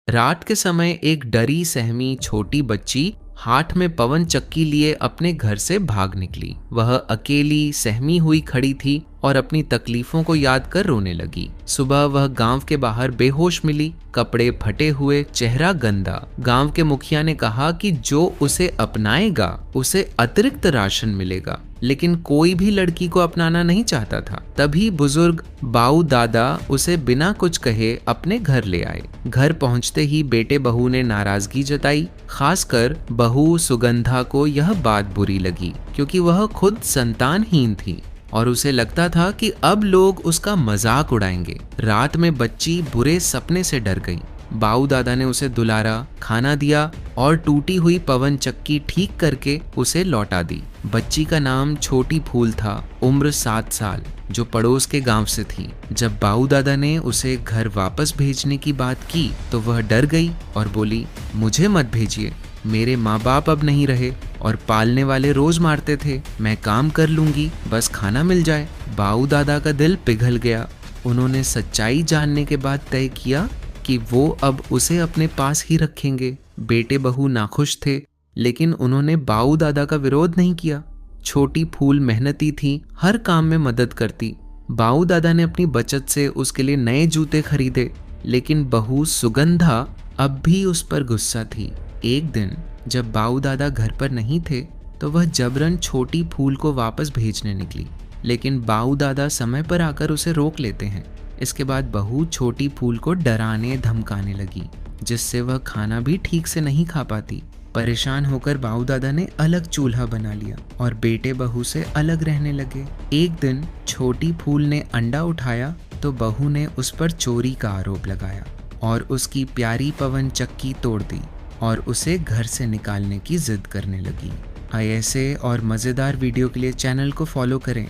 रात के समय एक डरी सहमी छोटी बच्ची हाथ में पवन चक्की लिए अपने घर से भाग निकली। वह अकेली सहमी हुई खड़ी थी और अपनी तकलीफों को याद कर रोने लगी। सुबह वह गांव के बाहर बेहोश मिली, कपड़े फटे हुए, चेहरा गंदा। गांव के मुखिया ने कहा कि जो उसे अपनाएगा उसे अतिरिक्त राशन मिलेगा, लेकिन कोई भी लड़की को अपनाना नहीं चाहता था। तभी बुजुर्ग बाऊ दादा उसे बिना कुछ कहे अपने घर ले आए। घर पहुंचते ही बेटे बहू ने नाराजगी जताई। खासकर बहू सुगंधा को यह बात बुरी लगी, क्योंकि वह खुद संतानहीन थी और उसे लगता था कि अब लोग उसका मजाक उड़ाएंगे। रात में बच्ची बुरे सपने से डर गई। बाऊ दादा ने उसे दुलारा, खाना दिया और टूटी हुई पवन चक्की ठीक करके उसे लौटा दी। बच्ची का नाम छोटी फूल था, उम्र 7 साल, जो पड़ोस के गांव से थी। जब बाऊ दादा ने उसे घर वापस भेजने की बात की तो वह डर गई और बोली, मुझे मत भेजिए, मेरे माँ बाप अब नहीं रहे और पालने वाले रोज मारते थे। मैं काम कर लूंगी, बस खाना मिल जाए। बाऊ दादा का दिल पिघल गया। उन्होंने सच्चाई जानने के बाद तय किया कि वो अब उसे अपने पास ही रखेंगे। बेटे बहू नाखुश थे, लेकिन उन्होंने बाऊ दादा का विरोध नहीं किया। छोटी फूल मेहनती थी, हर काम में मदद करती। बाऊ दादा ने अपनी बचत से उसके लिए नए जूते खरीदे, लेकिन बहू सुगंधा अब भी उस पर गुस्सा थी। एक दिन जब बाऊ दादा घर पर नहीं थे तो वह जबरन छोटी फूल को वापस भेजने निकली, लेकिन बाऊ दादा समय पर आकर उसे रोक लेते हैं। इसके बाद बहू छोटी फूल को डराने धमकाने लगी, जिससे वह खाना भी ठीक से नहीं खा पाती। परेशान होकर बाऊ दादा ने अलग चूल्हा बना लिया और बेटे बहू से अलग रहने लगे। एक दिन छोटी फूल ने अंडा उठाया तो बहू ने उस पर चोरी का आरोप लगाया और उसकी प्यारी पवन चक्की तोड़ दी और उसे घर से निकालने की जिद करने लगी। ऐसे और मज़ेदार वीडियो के लिए चैनल को फॉलो करें।